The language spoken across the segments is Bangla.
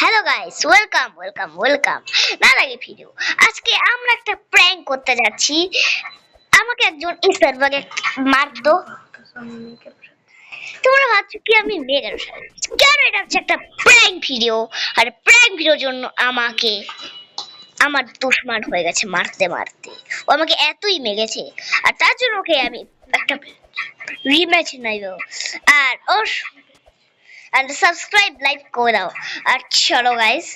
হ্যালো গাইস, ওয়েলকাম না লাগে ভিডিও। আজকে আমরা একটা প্র্যাঙ্ক করতে যাচ্ছি। আমাকে একজন এই সার্ভারে মারতো। তোমরা ভাবছো কি আমি মেগার কেন? এটা হচ্ছে একটা প্র্যাঙ্ক ভিডিও, আর প্র্যাঙ্ক ভিডিওর জন্য আমাকে আমার দুশমন হয়ে গেছে মারতে মারতে। ও আমাকে এতই মেরেছে, আর তার জন্য ওকে আমি একটা রিম্যাচ নাইব। আর ওর আর সাবস্ক্রাইব লাইক করে দাও। আর চলো গাইস,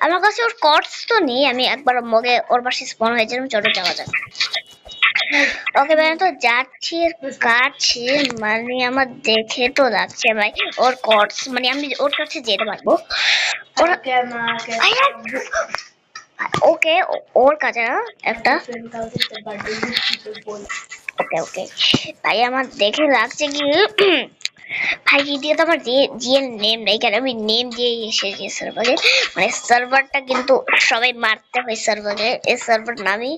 আমার কাছে ওর কর্ডস তো নেই, আমি একবার মগে ওর পাশে স্পন হয়েছিলাম। চলো যাওয়া যাক। ওকে ভাই, তো যাচ্ছি কাছে, মানে আমার দেখে তো লাগছে ভাই ওর কর্ডস, মানে আমি ওর কাছে যেতে পারবো। ওকে ওর কাছে একটা ওকে ওকে ভাই, আমার দেখে লাগছে কি ভাই দিয়ে তো আমার জিএল নেম নেই, কেন আমি নেম দিয়ে এসেছি সার্ভারে। মানে সার্ভারটা কিন্তু সবাই মারতে হয় সার্ভারে, এই সার্ভার নামই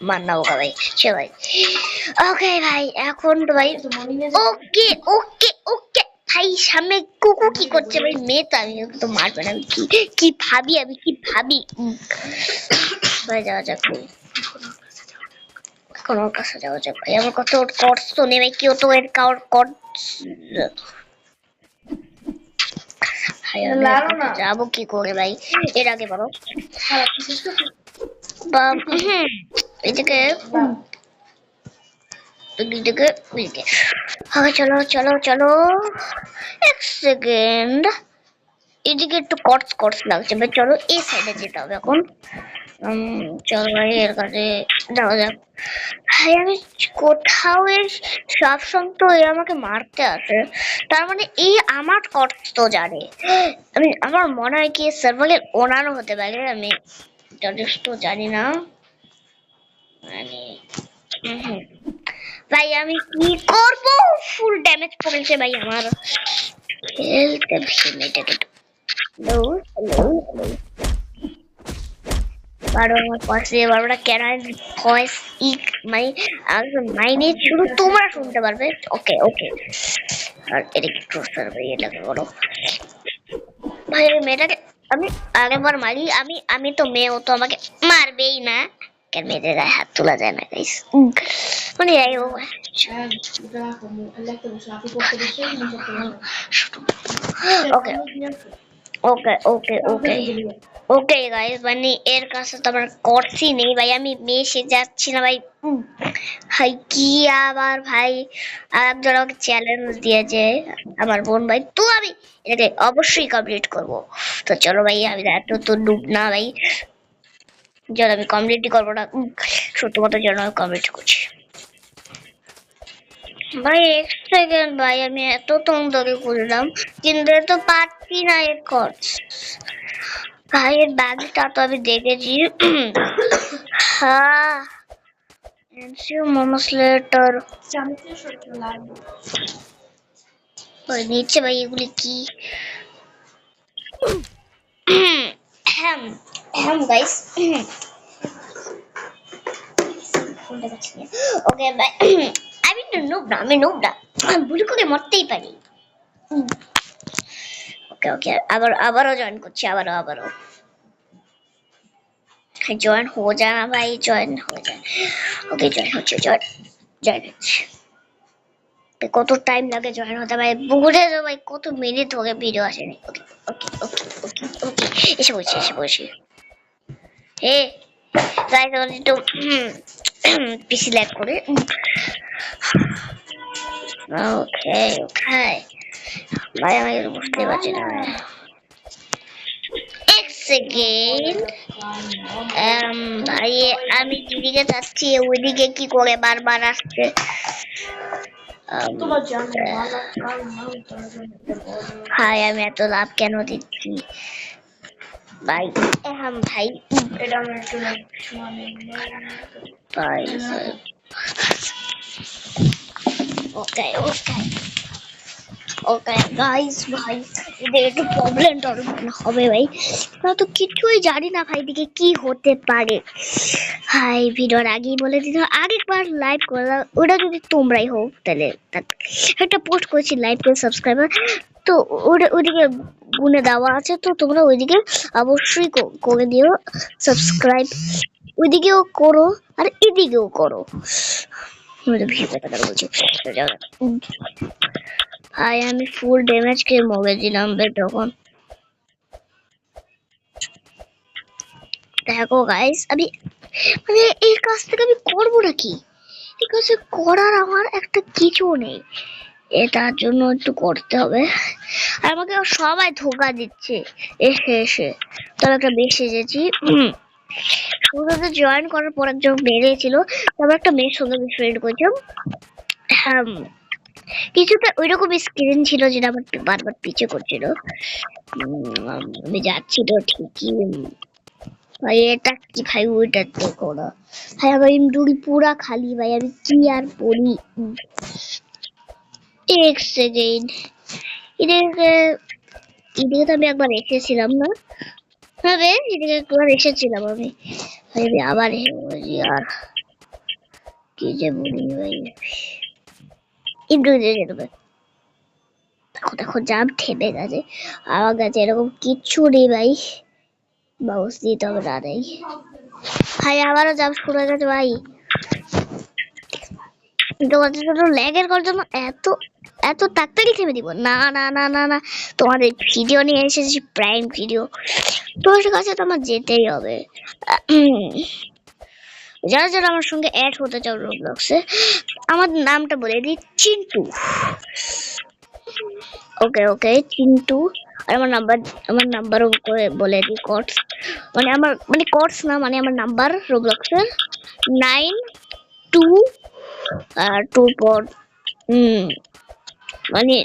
মান্না হোগা ভাই। চল ভাই, ওকে ভাই, এখন তো ভাই ওকে ওকে ওকে ভাই, সামনে কুকু কি করছে ভাই? মেয়ে তো, আমি তো মারবে না। আমি কি ভাবি, আমি কি ভাবি। ভাই যাওয়া যাক, কোনো কাছে যাওয়া যাক ভাই। আমার কত কর্স তো নেই ভাই, কেউ তো এর কাউর কর্স যাবো কি করে ভাই? এর আগে বলো এদিকে চলো চলো চলো, এক সেকেন্ড। এদিকে একটু কর্স লাগছে ভাই, চলো এই সাইডে যেতে হবে এখন। চল ভাই, এর কাছে যাওয়া যাক। ভাই আমি কোথাও সব সময় তো আমাকে মারতে আসে, তার মানে এই আমার কর্স তো জানে। আমার মনে হয় কি সার্ভারের ওনারও হতে পারে, আমি যথেষ্ট জানি না। মানে ভাই আমি কি করব? ফুল ড্যামেজ পড়েছে ভাই আমার। খেলতে ভেঙে এটাকে হ্যালো হ্যালো বারো আমার পাশে বারোটা কেন ভয়েস ইক মানে মাইনে শুধু তোমরা শুনতে পারবে। ওকে ওকে, আর এদিকে ক্রসার ভাই, এটাকে বলো ভাই। মেয়েটাকে আমি আরেকবার মারি। আমি তো মেয়ে, ও তো আমাকে মারবেই না। কেন মেয়েদের গায়ে হাত তোলা যায় না গাইস? মানে যাই হোক, ওকে ওকে ওকে ওকে ওকে গাইস, মানে এর কাছে তো আমার কর্সই নেই ভাই, আমি মেশে যাচ্ছি না ভাই। ভাই কি আবার ভাই আরেকজন আমাকে চ্যালেঞ্জ দিয়েছে, আমার বোন ভাই, তো আমি এটাকে অবশ্যই কমপ্লিট করব। তো চলো ভাই, আমি এত তো ডুব না ভাই, চলো আমি কমপ্লিটই করবো না, সত্য কথা জন্য আমি কমপ্লিট করছি ভাই। এক সেকেন্ড ভাই, আমি এত ধরে করলাম কিন্তু তো পারছি না এর কর্স। ভাই এর ব্যাগটা তো আমি দেখেছি। হ্যাঁ, few moments later ওই নিচে ভাই এগুলি কি? গাইস ওকে ভাই, আমি তো নুব না, আমি ভুল করে মরতেই পারি। ওকে ওকে, আবারও জয়েন করছি, আবারও জয়েন हो जाना भाई, জয়েন हो जाए। ওকে জয়েন হচ্ছে কত টাইম লাগে জয়েন হতে ভাই? বুঝে যাও ভাই, কত মিনিট হয়ে ভিডিও আসেনি। ওকে ওকে ওকে ওকে ওকে, এসে বলছি হে গাইস, আমি একটু পিসি ল্যাগ করে। ওকে ওকে ভাই, আমি বুঝতে পারছি না। এক সেকেন্ড ভাই, আমি যেদিকে যাচ্ছি ওইদিকে কি করে বারবার আসছে? ভাই আমি এত লাভ কেন দিচ্ছি ভাই? ভাই ভাই ওকে ওকে ওকে গাইস, ভাই এদের একটু প্রবলেম হবে ভাই, তাও তো কিছুই জানি না ভাই দিকে কি হতে পারে। ভাই ভিডিওর আগেই বলে দিতে, আরেকবার লাইভ করলাম, ওটা যদি তোমরাই হোক তাহলে একটা পোস্ট করেছি লাইভ করে সাবস্ক্রাইবার তো ওইদিকে গুনে দেওয়া আছে, তো তোমরা ওইদিকে অবশ্যই করে দিও সাবস্ক্রাইব, ওইদিকেও করো আর এদিকেও করো। বলছি ভাই আমি ফুল ড্যামেজ কে মরে দিলাম তখন। দেখো গাইস আমি মানে এই কাজ থেকে আমি করবো নাকি, এই কাজে করার আমার একটা কিছু নেই, এটার জন্য একটু করতে হবে। আর আমাকে সবাই ধোকা দিচ্ছে এসে এসে, তবে একটা বেশ এসেছি। শুরুতে জয়েন করার পর একজন বেরিয়েছিল, তারপর একটা মেয়ের সঙ্গে ফ্রেন্ড করছিলাম। হ্যাঁ কিছুটা ওইরকম স্ক্রিন ছিল যেটা আমার বারবার পিছে করছিল। আমি যাচ্ছি তো ঠিকই, ভাই এটা কি ভাই, ওইটা দেখো না ভাই, আমার ইনভেন্টরি পুরা খালি ভাই, আমি কি আর পড়ি। এক সেকেন্ড, এদিকে এদিকে তো আমি একবার এসেছিলাম না, হ্যাঁ রে এদিকে একবার এসেছিলাম আমি, ভাই আমি আবার আর কি যে বলি ভাই, ইনভেন্টরি যেতে হবে। দেখো দেখো জাম থেমে গেছে, আমার কাছে এরকম কিচ্ছু নেই ভাই, বাউস দিতে হবে না নেই ভাই, আবারও জাম শুরু হয়ে গেছে ভাই। তোমাদের জন্য ল্যাগের করার জন্য এত এত তাড়াতাড়ি থেমে দিব না না না না না, তোমাদের ভিডিও নিয়ে এসেছি প্রাইম ভিডিও, তোমার কাছে তো আমার যেতেই হবে। যারা যারা আমার সঙ্গে অ্যাড হতে চাও রোবলক্সে, আমার নামটা বলে দিই চিন্টু। ওকে ওকে চিন্টু, আর আমার নাম্বারও করে বলে দিই কোডস, মানে আমার মানে কোডস না, মানে আমার নাম্বার রোবলক্সের 92 আর 2 পর মানে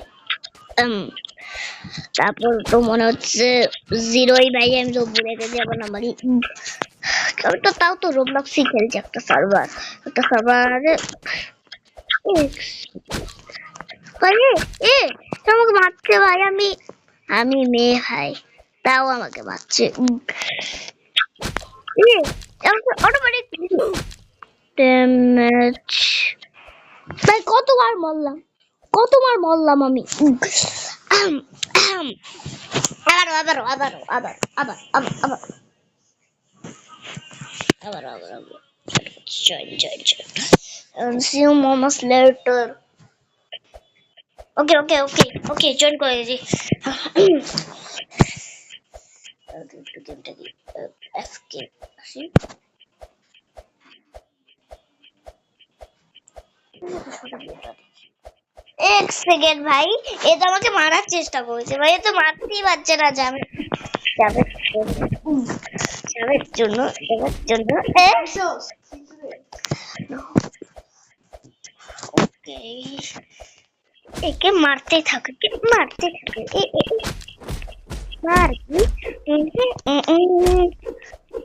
তারপর তো মনে হচ্ছে 0ই ভাই, আমি তো ভুলে গেছি আমার নাম্বারই। তো তাও তো রোবলক্সই খেলছে একটা সার্ভারে এ আমাকে মারছে ভাই, আমি মেয়ে ভাই, তাও আমাকে মারছে। অটোমেটিক ড্যামেজ ভাই, কতবার মরলাম আমি। আবার আবার আবার আবার আবার আবার আবার আবার আবার আবার see you moments later. Okay okay okay okay join করে দিই। গেমটা কি এফকে আসি, এক সেকেন্ড ভাই, এ তো আমাকে মারার চেষ্টা করেছে ভাই, এ তো মারতেই পারছে না, যাবের জন্য ওকে একে মারতে থাকে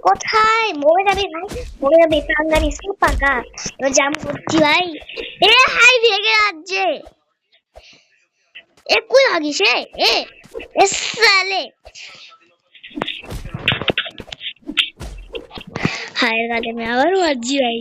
কোথায় মরে যাবে ভাই, মরে যাবে প্রাঙ্গারি পাকা, এবার জাম করছি ভাই। এ হাই ভেগে যাচ্ছে, এ কই ভাগিস এ সালে হায়ের কাছে আমি আবার মারছি ভাই।